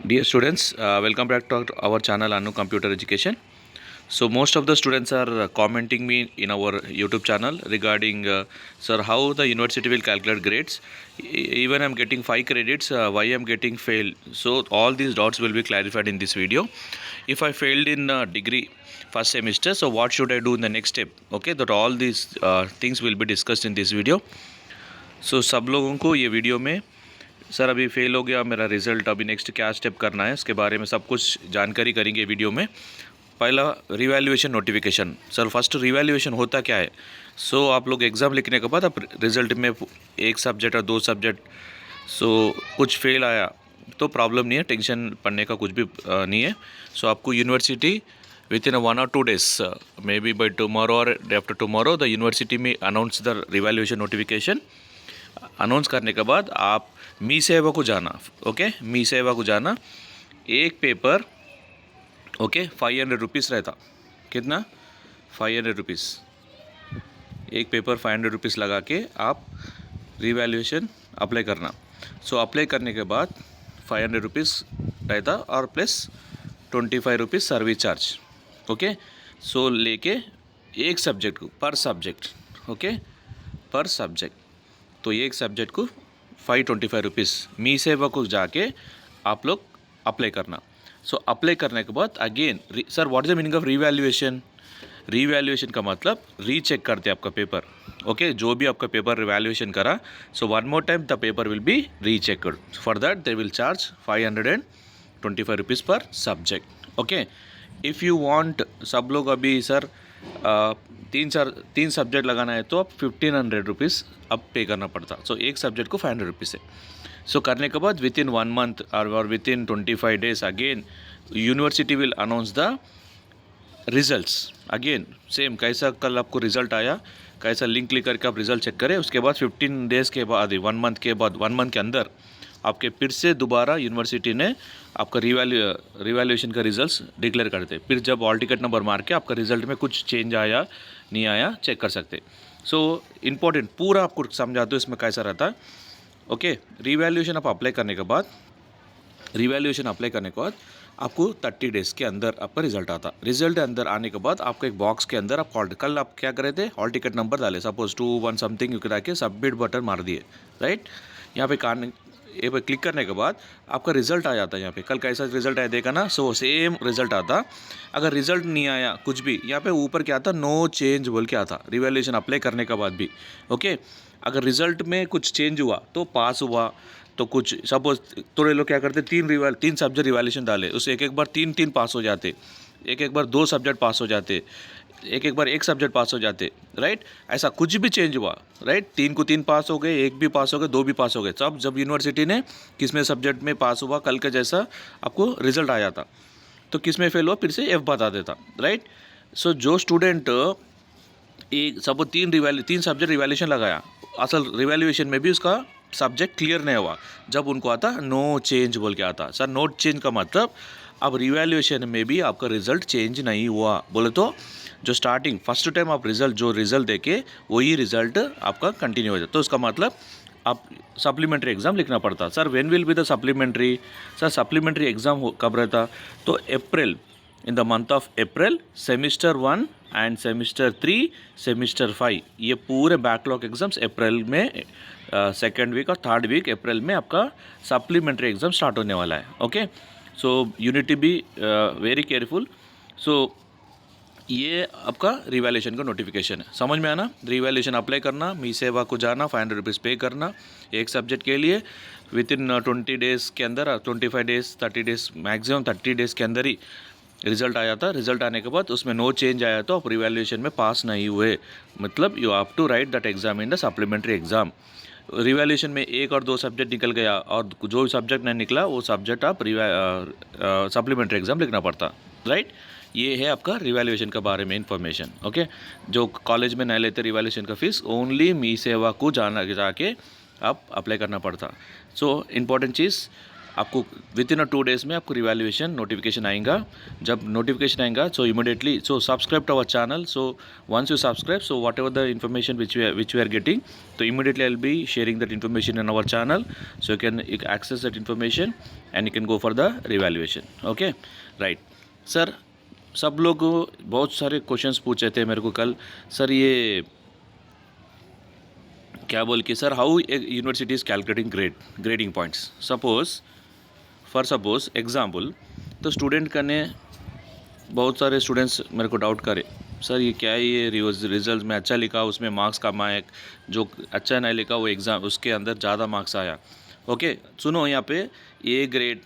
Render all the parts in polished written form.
Dear students, welcome back to our channel Anu Computer Education. So most of the students are commenting me in our YouTube channel regarding sir, how the university will calculate grades. Even I'm getting 5 credits, why I'm getting failed. So all these dots will be clarified in this video. If I failed in degree first semester, so what should I do in the next step? Okay, that all these things will be discussed in this video. So सब लोगों को ये video में sir अभी fail हो गया मेरा result, अभी नेक्स्ट क्या स्टेप करना है इसके बारे में सब कुछ जानकारी करेंगे वीडियो में। पहला revaluation notification. Sir first revaluation होता क्या है? सो आप लोग एग्ज़ाम लिखने के बाद आप रिज़ल्ट में एक सब्जेक्ट और 2 सब्जेक्ट कुछ फेल आया तो प्रॉब्लम नहीं है, टेंशन पड़ने का कुछ भी नहीं है। सो आपको university within 1 or 2 days, may be by tomorrow और day after tomorrow, the university में announce the revaluation notification. Announce करने के बाद आप मी सेवा को जाना। ओके, मी सेवा को जाना। एक पेपर ओके 500 रुपीज़ रहता। कितना? 500 रुपीज़। एक पेपर 500 रुपीज़ लगा के आप रिवैल्यूएशन अप्लाई करना। सो अप्लाई करने के बाद 500 रुपीज़ रहता और plus 25 rupees service charge. Okay, so लेके एक सब्जेक्ट को पर सब्जेक्ट, ओके, पर सब्जेक्ट, तो एक सब्जेक्ट को 525 रुपीज़ मी सेवा को जाके आप लोग अप्लाई करना। सो अप्लाई करने के बाद again sir what is the meaning of revaluation? Revaluation का मतलब रीचेक करते आपका पेपर। ओके, जो भी आपका पेपर रिवैल्यूएशन करा, so one more time the paper will be rechecked. For that they will charge 525 rupees पर subject. Okay, if you want, सब लोग अभी सर तीन सब्जेक्ट लगाना है तो आप 1500 रुपीज़ अब पे करना पड़ता। सो एक सब्जेक्ट को 500 रुपीज़ है। सो करने के बाद विद इन 1 month और with in 25 days again university will announce the results. Again same कैसा कल आपको रिज़ल्ट आया, कैसा लिंक क्लिक करके आप रिज़ल्ट चेक करें। उसके बाद 15 days के बाद 1 month के बाद 1 month के अंदर आपके फिर से दोबारा यूनिवर्सिटी ने आपका रिवैल्यूएशन का रिजल्ट्स डिक्लेयर करते। फिर जब ऑल टिकट नंबर मार के आपका रिजल्ट में कुछ चेंज आया नहीं आया चेक कर सकते। सो इम्पोर्टेंट पूरा आपको समझा दो इसमें कैसा रहता है। ओके, रिवैल्यूएशन आप अप्लाई करने के बाद आपको 30 days के अंदर आपका रिजल्ट आता। रिजल्ट अंदर आने के बाद आपको एक बॉक्स के अंदर आप कल आप क्या कर रहे थे, हॉल टिकट नंबर डाले, सपोज 21 समथिंग यू के सबमिट बटन मार दिए, राइट। यहाँ पे ये पे क्लिक करने के बाद आपका रिजल्ट आ जाता है। यहाँ पे कल कैसा रिजल्ट आया देखा ना, सो सेम रिजल्ट आता। अगर रिजल्ट नहीं आया कुछ भी, यहाँ पे ऊपर क्या आता, नो चेंज बोल के आता रिवैल्यूएशन अप्लाई करने के बाद भी। ओके, अगर रिजल्ट में कुछ चेंज हुआ तो पास हुआ, तो कुछ सपोज थोड़े लोग क्या करते, 3 सब्जेक्ट रिवैल्यूएशन डाले, उससे एक बार 3 पास हो जाते, एक बार 2 सब्जेक्ट पास हो जाते, एक बार 1 सब्जेक्ट पास हो जाते, राइट। ऐसा कुछ भी चेंज हुआ, राइट, 3 को 3 पास हो गए, 1 भी पास हो गए, 2 भी पास हो गए, सब जब यूनिवर्सिटी ने किस में सब्जेक्ट में पास हुआ कल के जैसा आपको रिजल्ट आ जाता, तो किस में फेल हुआ फिर से F बता देता, राइट। सो जो स्टूडेंट एक सब 3 सब्जेक्ट रिवैल्यूएशन लगाया, असल रिवैल्यूएशन में भी उसका सब्जेक्ट क्लियर नहीं हुआ, जब उनको आता नो चेंज बोल के आता। सर नो चेंज का मतलब अब रिवैल्यूएशन में भी आपका रिजल्ट चेंज नहीं हुआ बोले तो जो स्टार्टिंग फर्स्ट टाइम आप रिजल्ट देके वही रिजल्ट आपका कंटिन्यू हो जाता, तो उसका मतलब आप सप्लीमेंट्री एग्ज़ाम लिखना पड़ता। Sir when will be the supplementary? Sir supplementary exam कब रहता? तो April, in the month of April, semester 1 and semester 3, semester 5, ये पूरे बैकलॉग एग्ज़ाम्स अप्रैल में, सेकेंड वीक और थर्ड वीक अप्रैल में आपका सप्लीमेंट्री एग्ज़ाम स्टार्ट होने वाला है। Okay, so you need to be very careful. So ये आपका रिवैल्यूएशन का नोटिफिकेशन है, समझ में आना। रिवैल्यूएशन अप्लाई करना, मी सेवा को जाना, 500 रुपीज़ पे करना एक सब्जेक्ट के लिए, विद इन 20 days के अंदर, 25 days 30 days, मैक्सिमम 30 days के अंदर ही रिजल्ट आया था। रिजल्ट आने के बाद उसमें नो चेंज आया तो आप रिवैल्यूएशन में पास नहीं हुए, मतलब you have to write that exam in the supplementary exam. Revaluation में 1 और 2 सब्जेक्ट निकल गया और जो सब्जेक्ट नहीं निकला वो सब्जेक्ट आप सप्लीमेंट्री एग्ज़ाम लिखना पड़ता, राइट। ये है आपका रिवैल्यूएशन के बारे में इन्फॉर्मेशन। ओके, जो कॉलेज में नहीं लेते रिवैल्यूएशन का फीस, ओनली मी सेवा को जाके आप अप्लाई करना पड़ता। सो इम्पॉर्टेंट चीज़, आपको विद इन 2 days में आपको रिवैल्यूएशन नोटिफिकेशन आएगा. जब नोटिफिकेशन आएगा so immediately so subscribe to our channel. So once you subscribe so whatever the information which we are getting, तो immediately I will be sharing that information in our channel. So you can access that information and you can go for the revaluation. Okay right sir. सब लोग बहुत सारे questions पूछे थे मेरे को कल, सर ये क्या बोल के, sir how university is calculating grading points. Suppose example, तो स्टूडेंट करने बहुत सारे स्टूडेंट्स मेरे को डाउट करे, सर ये क्या है, ये रिजल्ट में अच्छा लिखा उसमें मार्क्स कम आए, जो अच्छा नहीं लिखा वो एग्ज़ाम उसके अंदर ज़्यादा मार्क्स आया. ओके सुनो यहाँ पे ए ग्रेड,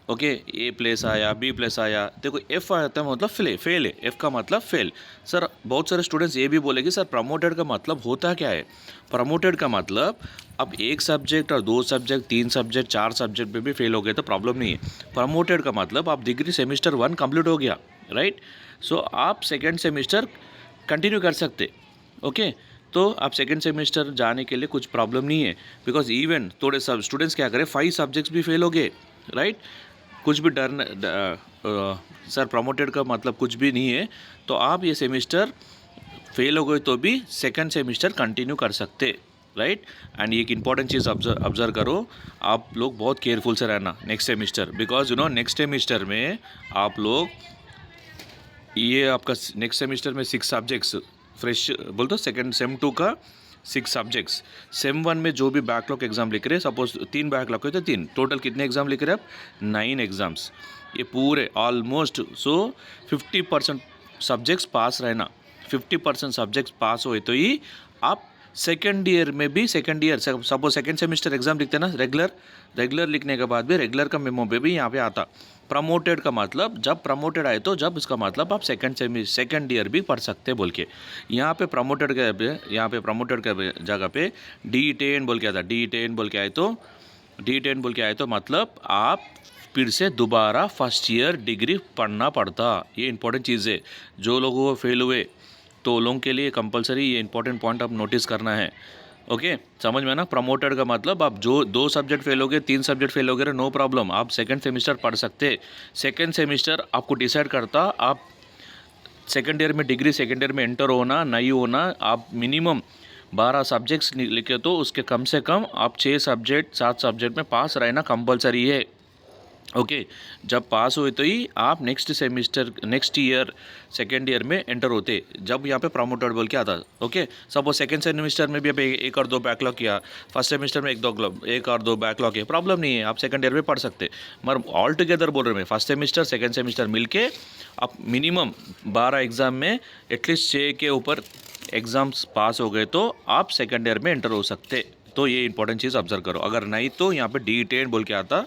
ओके A+ आया, B+ आया, देखो F आया था मतलब फेल है, F का मतलब फेल. सर बहुत सारे स्टूडेंट्स ये भी बोलेंगे सर प्रमोटेड का मतलब होता क्या है. प्रमोटेड का मतलब अब 1 सब्जेक्ट और 2 सब्जेक्ट 3 सब्जेक्ट 4 सब्जेक्ट पे भी फेल हो गए तो प्रॉब्लम नहीं है. प्रमोटेड का मतलब आप डिग्री सेमेस्टर 1 कंप्लीट हो गया, राइट. सो आप सेकेंड सेमेस्टर कंटिन्यू कर सकते. ओके तो आप सेकेंड सेमेस्टर जाने के लिए कुछ प्रॉब्लम नहीं है, बिकॉज इवन थोड़े सब स्टूडेंट्स क्या करें 5 सब्जेक्ट्स भी फेल हो गए, राइट. कुछ भी सर प्रमोटेड का मतलब कुछ भी नहीं है, तो आप ये सेमेस्टर फेल हो गए तो भी सेकंड सेमेस्टर कंटिन्यू कर सकते, राइट. एंड एक इंपॉर्टेंट चीज़ ऑब्जर्व करो, आप लोग बहुत केयरफुल से रहना next semester, because you know next semester में आप लोग ये आपका नेक्स्ट सेमेस्टर में 6 सब्जेक्ट्स फ्रेश बोल दो, सेकेंड सेम 2 का 6 सब्जेक्ट्स. सेम 1 में जो भी बैकलॉग एग्जाम लिख रहे हैं, सपोज 3 बैकलॉग है तो 3 टोटल कितने एग्जाम लिख रहे हैं आप, 9 एग्जाम्स. ये पूरे ऑलमोस्ट सो 50% सब्जेक्ट्स पास रहना. 50% सब्जेक्ट्स पास हुए तो ही आप सेकेंड ईयर में भी, second year suppose second semester exam लिखते हैं ना रेगुलर लिखने के बाद भी रेगुलर का मेमो पे भी यहाँ पे आता. प्रमोटेड का मतलब जब प्रमोटेड आए तो जब इसका मतलब आप सेकेंड ईयर भी पढ़ सकते बोल के. यहाँ पे प्रमोटेड के जगह पे D10 बोल के आता. D10 बोल के आए तो मतलब आप फिर से दोबारा फर्स्ट ईयर डिग्री पढ़ना पड़ता. ये इंपॉर्टेंट चीज़ है. जो लोग वो फेल हुए तो लोगों के लिए कंपलसरी ये इंपॉर्टेंट पॉइंट आप नोटिस करना है. ओके समझ में ना. प्रमोटेड का मतलब आप जो 2 सब्जेक्ट फेल हो गए 3 सब्जेक्ट फेल हो गए नो प्रॉब्लम, आप सेकंड सेमेस्टर पढ़ सकते. सेकंड सेमेस्टर आपको डिसाइड करता आप सेकंड ईयर में डिग्री सेकंड ईयर में एंटर होना नहीं होना. आप मिनिमम 12 सब्जेक्ट्स लिखे तो उसके कम से कम आप 6 सब्जेक्ट 7 सब्जेक्ट में पास रहना कंपलसरी है. ओके जब पास हुए तो ही आप नेक्स्ट ईयर सेकेंड ईयर में एंटर होते, जब यहाँ पे प्रमोटेड बोल के आता. ओके सपोज सेकेंड सेमेस्टर में भी अब 1 और 2 बैकलॉग किया, फर्स्ट सेमेस्टर में 1 और 2 बैकलॉग है, प्रॉब्लम नहीं है, आप सेकेंड ईयर में पढ़ सकते. मगर ऑल टुगेदर बोल रहे हैं, फर्स्ट सेमेस्टर सेकेंड सेमेस्टर मिलके आप मिनिमम 12 एग्ज़ाम में एटलीस्ट 6 के ऊपर एग्ज़ाम्स पास हो गए तो आप सेकेंड ईयर में एंटर हो सकते. तो ये इंपॉर्टेंट चीज़ ऑब्जर्व करो. अगर नहीं तो यहाँ पे D10 बोल के आता,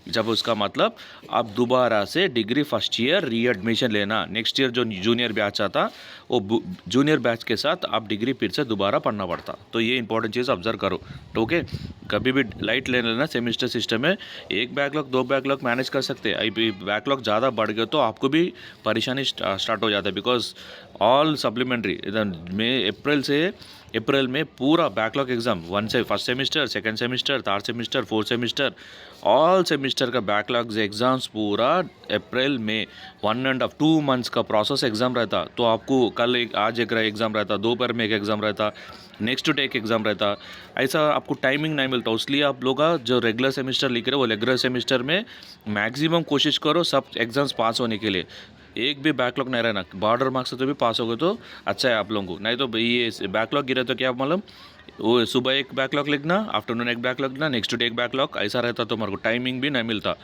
जब उसका मतलब आप दोबारा से डिग्री फर्स्ट ईयर रीएडमिशन लेना. नेक्स्ट ईयर जो जूनियर बैच आता वो जूनियर बैच के साथ आप डिग्री फिर से दोबारा पढ़ना पड़ता. तो ये इंपॉर्टेंट चीज़ ऑब्जर्व करो. तो ओके कभी भी लाइट ले लेना सेमेस्टर सिस्टम में. 1 बैकलॉग 2 बैकलॉग मैनेज कर सकते हैं. अभी बैकलॉग ज़्यादा बढ़ गए तो आपको भी परेशानी स्टार्ट हो जाता है, बिकॉज ऑल सप्लीमेंट्री अप्रैल में पूरा बैकलॉग एग्जाम 1 से first semester second semester third semester fourth semester all semester का बैकलॉग एग्जाम्स पूरा अप्रैल में 1.5 2 मंथ्स का प्रोसेस एग्ज़ाम रहता. तो आपको आज एक एग्ज़ाम रहता, दोपहर में एक एग्ज़ाम रहता, नेक्स्ट डे एक एग्ज़ाम रहता. ऐसा आपको टाइमिंग नहीं मिलता. इसलिए आप लोग का जो रेगुलर सेमेस्टर लिख रहे हो वो रेगुलर सेमेस्टर में मैक्सिमम कोशिश करो सब एग्ज़ाम्स पास होने के लिए. एक भी बैकलॉग नहीं रहना. बॉर्डर मार्क्स से तो भी पास हो गए तो अच्छा है आप लोगों को. नहीं तो ये बैकलॉग गिरे तो क्या मालूम, वो सुबह एक बैकलॉग लिखना, आफ्टरनून एक बैकलॉग लिखना, नेक्स्ट डे एक बैकलॉग, ऐसा रहता तो हमारे को टाइमिंग भी नहीं मिलता.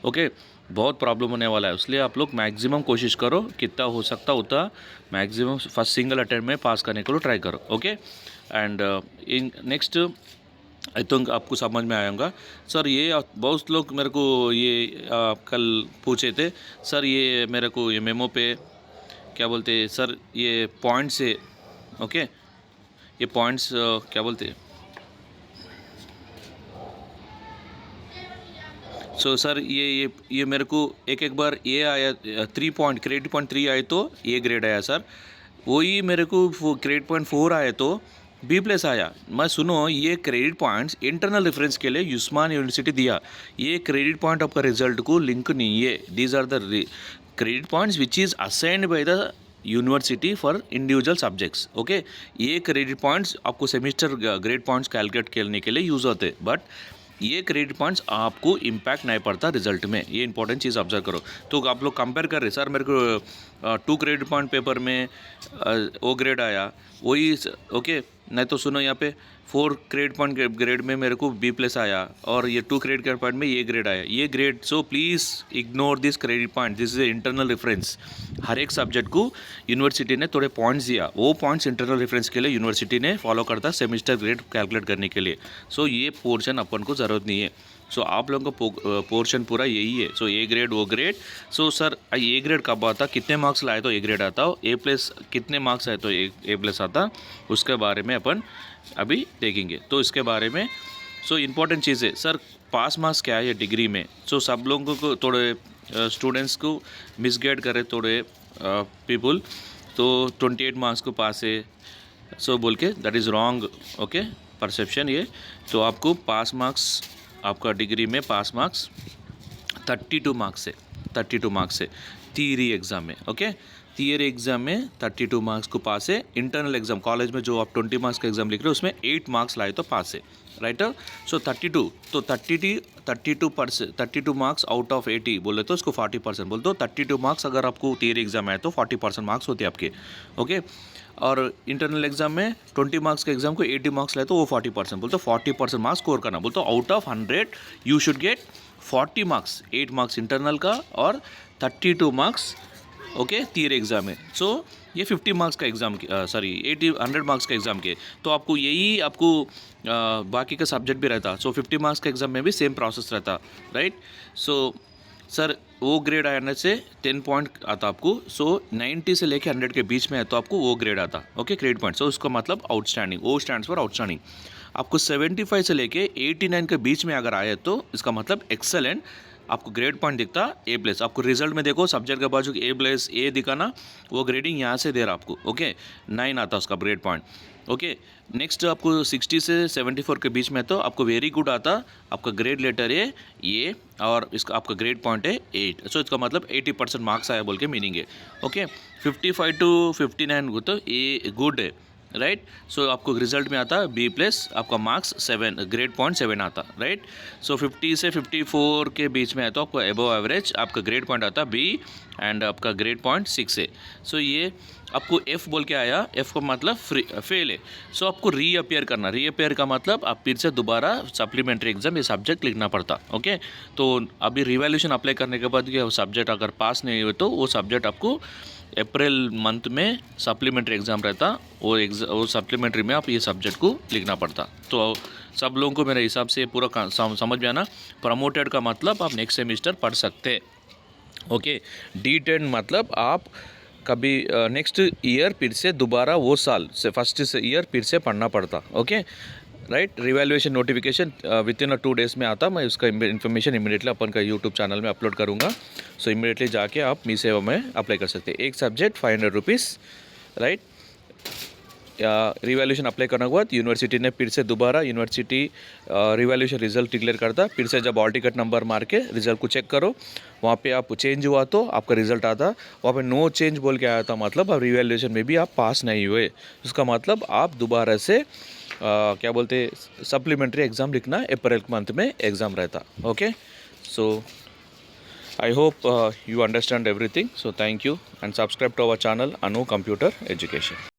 ओके बहुत प्रॉब्लम होने वाला है. इसलिए आप लोग मैक्सिमम कोशिश करो, कितना हो सकता उतना मैक्सिमम फर्स्ट सिंगल अटेम्प्ट में पास करने के लिए ट्राई करो. Okay and in next I think आपको समझ में आएगा. सर ये बहुत लोग मेरे को ये कल पूछे थे, सर ये मेरे को ये मेमो पे क्या बोलते हैं सर, ये पॉइंट्स है. ओके ये पॉइंट्स क्या बोलते हैं. सो सर ये मेरे को एक बार ये आया 3 पॉइंट क्रेडिट पॉइंट 3 आए तो ये ग्रेड आया सर. वही मेरे को क्रेडिट पॉइंट 4 आए तो B+ आया, मैं सुनो ये क्रेडिट पॉइंट्स इंटरनल रेफरेंस के लिए उस्मान यूनिवर्सिटी दिया, ये क्रेडिट पॉइंट आपका रिजल्ट को लिंक नहीं है, these are the credit points which is assigned by the university for individual subjects. Okay, ये क्रेडिट पॉइंट्स आपको सेमिस्टर ग्रेड पॉइंट्स कैलकुलेट करने के लिए यूज़ होते हैं, बट ये क्रेडिट पॉइंट्स आपको इम्पैक्ट नहीं पड़ता रिजल्ट में, ये इंपॉर्टेंट चीज़ ऑब्जर्व करो। तो आप लोग कंपेयर कर रहे सर मेरे को 2 क्रेडिट पॉइंट पेपर में ओ ग्रेड आया, वही ओके, नहीं तो सुनो यहाँ पे 4 क्रेडिट पॉइंट ग्रेड में मेरे को B+ आया और ये 2 क्रेडिट पॉइंट में ये ग्रेड आया, ये grade. So please ignore this credit point, this is internal reference. हर एक सब्जेक्ट को यूनिवर्सिटी ने थोड़े पॉइंट्स दिया, वो पॉइंट्स इंटरनल रेफरेंस के लिए यूनिवर्सिटी ने फॉलो करता सेमिस्टर ग्रेड कैलकुलेट करने के लिए। सो ये पोर्शन अपन को ज़रूरत नहीं है। सो आप लोगों का पोर्शन पूरा यही है। सो ए ग्रेड वो grade. So sir A grade कब आता, कितने मार्क्स लाए तो ए ग्रेड आता, A+ कितने मार्क्स आए तो A+ आता, उसके बारे में अपन अभी देखेंगे। तो इसके बारे में सो इम्पोर्टेंट चीज़ है सर, पास मार्क्स क्या है डिग्री में। सो सब लोगों को थोड़े स्टूडेंट्स को मिसगाइड करे थोड़े पीपल, तो 28 मार्क्स को पास है सो बोल के, that is wrong. Okay, perception ये। तो आपको पास मार्क्स, आपका डिग्री में पास मार्क्स 32 मार्क्स है, 32 मार्क्स है थियरी एग्ज़ाम में। ओके, थियरी एग्ज़ाम में 32 मार्क्स को पास है। इंटरनल एग्ज़ाम कॉलेज में जो आप 20 मार्क्स का एग्ज़ाम लिख रहे हो उसमें 8 मार्क्स लाए तो पास है, राइट। सो 32, तो 32 मार्क्स आउट ऑफ 80 बोले तो उसको 40% बोल दो। 32 मार्क्स अगर आपको थियरी एग्ज़ाम आए तो 40% मार्क्स होते हैं आपके। ओके, और इंटरनल एग्जाम में 20 मार्क्स के एग्जाम को 80 मार्क्स लाए तो वो 40% बोलते, 40% मार्क्स स्कोर करना बोलते। Out of 100 you should get 40 marks, 8 marks internal का और 32 मार्क्स ओके थियरी एग्जाम में। सो ये 50 मार्क्स का एग्ज़ाम, सॉरी 100 मार्क्स का एग्ज़ाम के, तो आपको यही आपको बाकी का सब्जेक्ट भी रहता। सो 50 मार्क्स का एग्ज़ाम में भी सेम प्रोसेस रहता, राइट। सो सर वो ग्रेड आने से 10 पॉइंट आता आपको। सो 90 से लेके 100 के बीच में है तो आपको वो ग्रेड आता। Okay, credit point. सो उसका मतलब आउटस्टैंडिंग, वो स्टैंड्स फॉर आउटस्टैंडिंग। आपको 75 से लेके 89 के बीच में अगर आए तो इसका मतलब एक्सेलेंट, आपको ग्रेड पॉइंट दिखता A+। आपको रिजल्ट में देखो सब्जेक्ट के बाजू A+ ए दिखाना, वो ग्रेडिंग यहाँ से दे रहा आपको। ओके, 9 आता उसका ग्रेड पॉइंट। ओके, नेक्स्ट आपको 60 से 74 के बीच में तो आपको वेरी गुड आता, आपका ग्रेड लेटर है ये और इसका आपका ग्रेड पॉइंट है 8। सो इसका मतलब 80% मार्क्स आया बोल के मीनिंग है। ओके, 55 to 59 तो ये गुड है, राइट। सो आपको रिजल्ट में आता B+, आपका मार्क्स 7, ग्रेड पॉइंट 7 आता, राइट। सो 50 से 54 के बीच में है तो आपको अबव एवरेज, आपका ग्रेड पॉइंट आता B एंड आपका ग्रेड पॉइंट 6 है। सो ये आपको F बोल के आया, F का मतलब फेल है। सो आपको रीअपियर करना, रीअपियर का मतलब आप फिर से दोबारा सप्लीमेंट्री एग्जाम ये सब्जेक्ट लिखना पड़ता। ओके, तो अभी रिवैल्यूएशन अप्लाई करने के बाद ये सब्जेक्ट अगर पास नहीं हुए तो वो सब्जेक्ट आपको अप्रैल मंथ में सप्लीमेंट्री एग्ज़ाम रहता, वो सप्लीमेंट्री में आप ये सब्जेक्ट को लिखना पड़ता। तो सब लोगों को मेरे हिसाब से पूरा समझ में आना। प्रमोटेड का मतलब आप नेक्स्ट सेमिस्टर पढ़ सकते। ओके, D10 मतलब आप कभी नेक्स्ट ईयर फिर से दोबारा वो साल से फर्स्ट ईयर फिर से पढ़ना पड़ता। Okay, right. Revaluation notification with in 2 days में आता। मैं उसका इन्फॉर्मेशन इमीडिएटली अपन का यूट्यूब चैनल में अपलोड करूँगा। सो इमीडिएटली जाके आप मी सेवा में अप्लाई कर सकते हैं। एक subject 500 rupees, right. Revaluation apply करने के बाद यूनिवर्सिटी ने फिर से दोबारा यूनिवर्सिटी रिवैल्यूएशन रिजल्ट डिक्लेयर करता। फिर से जब ऑल टिकट नंबर मार के रिजल्ट को चेक करो, वहाँ पे आप चेंज हुआ तो आपका रिजल्ट आता। वहाँ पे नो चेंज बोल के आया था, मतलब अब रिवैल्यूएशन में भी आप पास नहीं हुए, उसका मतलब आप दोबारा से क्या बोलते सप्लीमेंट्री एग्ज़ाम लिखना, अप्रैल मंथ में एग्ज़ाम रहता। Okay, so I hope you understand everything. So thank you and subscribe to our channel Anu Computer Education.